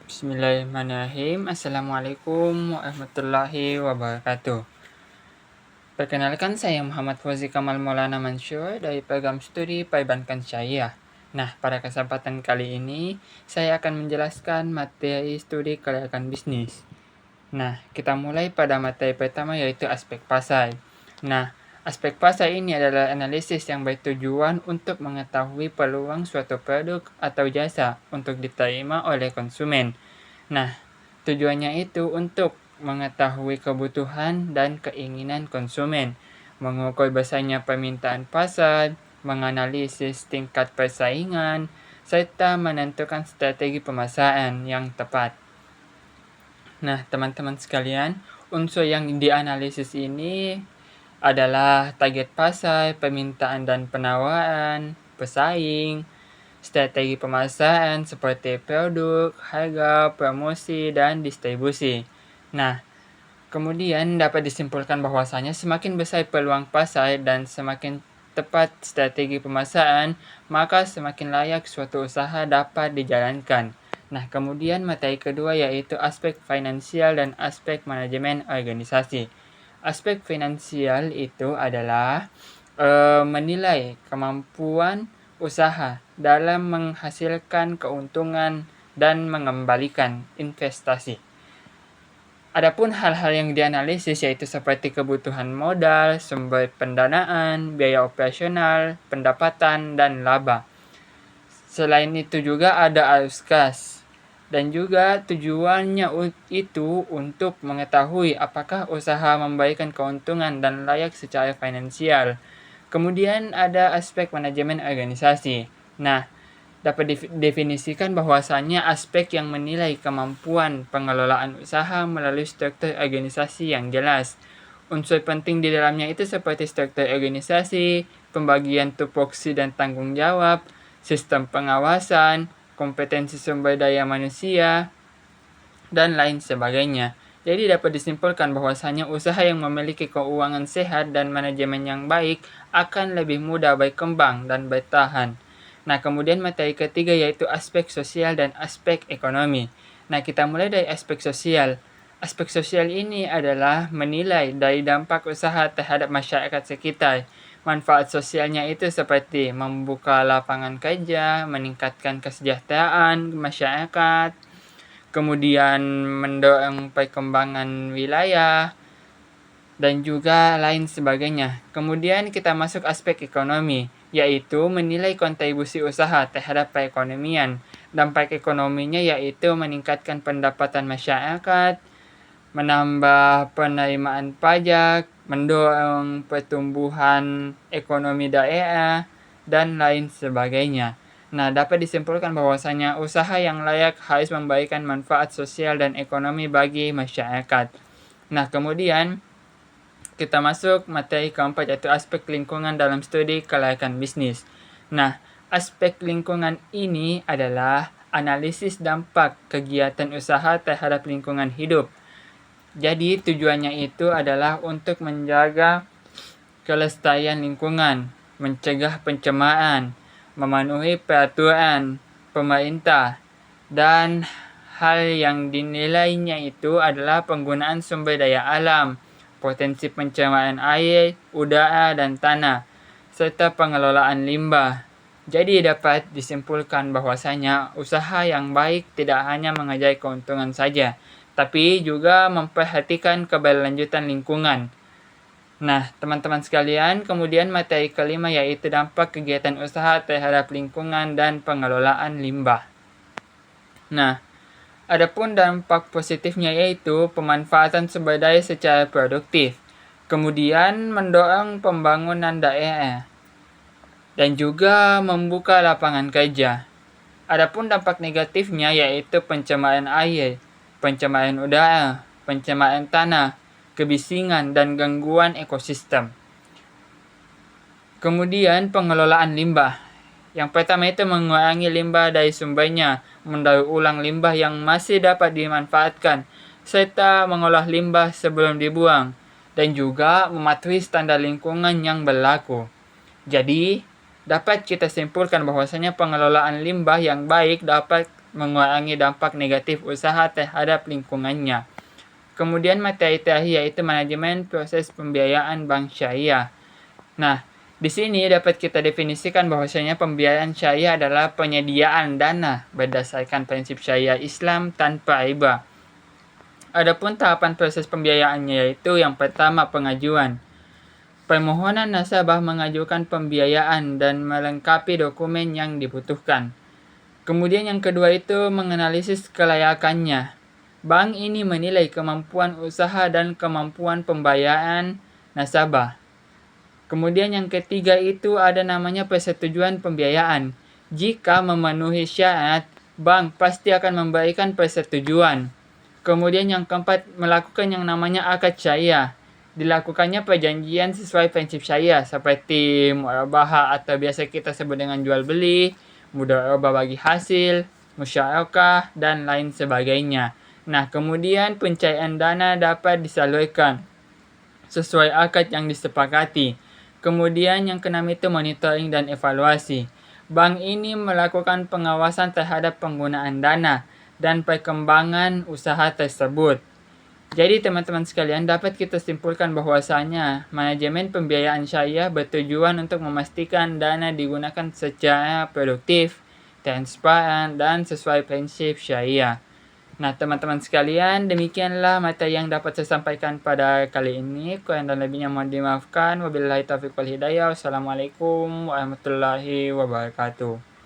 Bismillahirrahmanirrahim. Assalamualaikum warahmatullahi wabarakatuh. Perkenalkan, saya Muhammad Fauzi Kamal Maulana Mansur dari program studi Perbankan Syariah. Nah, pada kesempatan kali ini saya akan menjelaskan materi studi kelayakan bisnis. Nah, kita mulai pada materi pertama, yaitu aspek pasar. Nah, aspek pasar ini adalah analisis yang bertujuan untuk mengetahui peluang suatu produk atau jasa untuk diterima oleh konsumen. Nah, tujuannya itu untuk mengetahui kebutuhan dan keinginan konsumen, mengukur besarnya permintaan pasar, menganalisis tingkat persaingan, serta menentukan strategi pemasaran yang tepat. Nah, teman-teman sekalian, unsur yang dianalisis ini adalah target pasar, permintaan dan penawaran, pesaing, strategi pemasaran seperti produk, harga, promosi, dan distribusi. Nah, kemudian dapat disimpulkan bahwasanya semakin besar peluang pasar dan semakin tepat strategi pemasaran, maka semakin layak suatu usaha dapat dijalankan. Nah, kemudian materi kedua yaitu aspek finansial dan aspek manajemen organisasi. Aspek finansial itu adalah menilai kemampuan usaha dalam menghasilkan keuntungan dan mengembalikan investasi. Adapun hal-hal yang dianalisis yaitu seperti kebutuhan modal, sumber pendanaan, biaya operasional, pendapatan, dan laba. Selain itu juga ada arus kas. Dan juga tujuannya itu untuk mengetahui apakah usaha memberikan keuntungan dan layak secara finansial. Kemudian ada aspek manajemen organisasi. Nah, dapat didefinisikan bahwasannya aspek yang menilai kemampuan pengelolaan usaha melalui struktur organisasi yang jelas. Unsur penting di dalamnya itu seperti struktur organisasi, pembagian tupoksi dan tanggung jawab, sistem pengawasan, kompetensi sumber daya manusia, dan lain sebagainya. Jadi dapat disimpulkan bahwasanya usaha yang memiliki keuangan sehat dan manajemen yang baik akan lebih mudah berkembang dan bertahan. Nah, kemudian materi ketiga yaitu aspek sosial dan aspek ekonomi. Nah, kita mulai dari aspek sosial. Aspek sosial ini adalah menilai dari dampak usaha terhadap masyarakat sekitar. Manfaat sosialnya itu seperti membuka lapangan kerja, meningkatkan kesejahteraan masyarakat, kemudian mendorong perkembangan wilayah, dan juga lain sebagainya. Kemudian kita masuk aspek ekonomi, yaitu menilai kontribusi usaha terhadap perekonomian. Dampak ekonominya yaitu meningkatkan pendapatan masyarakat, menambah penerimaan pajak, mendorong pertumbuhan ekonomi daerah, dan lain sebagainya. Nah, dapat disimpulkan bahwasanya usaha yang layak harus memberikan manfaat sosial dan ekonomi bagi masyarakat. Nah, kemudian kita masuk materi keempat yaitu aspek lingkungan dalam studi kelayakan bisnis. Nah, aspek lingkungan ini adalah analisis dampak kegiatan usaha terhadap lingkungan hidup. Jadi tujuannya itu adalah untuk menjaga kelestarian lingkungan, mencegah pencemaran, memenuhi peraturan pemerintah, dan hal yang dinilainya itu adalah penggunaan sumber daya alam, potensi pencemaran air, udara, dan tanah, serta pengelolaan limbah. Jadi dapat disimpulkan bahwasanya usaha yang baik tidak hanya mengejar keuntungan saja, tapi juga memperhatikan keberlanjutan lingkungan. Nah, teman-teman sekalian, kemudian materi kelima yaitu dampak kegiatan usaha terhadap lingkungan dan pengelolaan limbah. Nah, adapun dampak positifnya yaitu pemanfaatan sumber daya secara produktif, kemudian mendorong pembangunan daerah, dan juga membuka lapangan kerja. Adapun dampak negatifnya yaitu pencemaran air, pencemaran udara, pencemaran tanah, kebisingan, dan gangguan ekosistem. Kemudian pengelolaan limbah. Yang pertama itu mengurangi limbah dari sumbernya, mendaur ulang limbah yang masih dapat dimanfaatkan, serta mengolah limbah sebelum dibuang, dan juga mematuhi standar lingkungan yang berlaku. Jadi, dapat kita simpulkan bahwasanya pengelolaan limbah yang baik dapat mengurangi dampak negatif usaha terhadap lingkungannya. Kemudian materi terakhir yaitu manajemen proses pembiayaan bank syariah. Nah, di sini dapat kita definisikan bahwasanya pembiayaan syariah adalah penyediaan dana berdasarkan prinsip syariah Islam tanpa riba. Adapun tahapan proses pembiayaannya yaitu yang pertama pengajuan. Permohonan nasabah mengajukan pembiayaan dan melengkapi dokumen yang dibutuhkan. Kemudian yang kedua itu menganalisis kelayakannya. Bank ini menilai kemampuan usaha dan kemampuan pembayaran nasabah. Kemudian yang ketiga itu ada namanya persetujuan pembiayaan. Jika memenuhi syarat, bank pasti akan memberikan persetujuan. Kemudian yang keempat melakukan yang namanya akad syariah. Dilakukannya perjanjian sesuai prinsip syariah seperti murabahah atau biasa kita sebut dengan jual beli, mudharabah bagi hasil, musyarakah, dan lain sebagainya. Nah, kemudian pencairan dana dapat disalurkan sesuai akad yang disepakati. Kemudian yang keenam itu monitoring dan evaluasi. Bank ini melakukan pengawasan terhadap penggunaan dana dan perkembangan usaha tersebut. Jadi teman-teman sekalian dapat kita simpulkan bahwasanya manajemen pembiayaan syariah bertujuan untuk memastikan dana digunakan secara produktif, transparan, dan sesuai prinsip syariah. Nah teman-teman sekalian, demikianlah materi yang dapat saya sampaikan pada kali ini. Kurang dan lebihnya mohon dimaafkan. Wabillahi taufiq wal hidayah. Wassalamualaikum warahmatullahi wabarakatuh.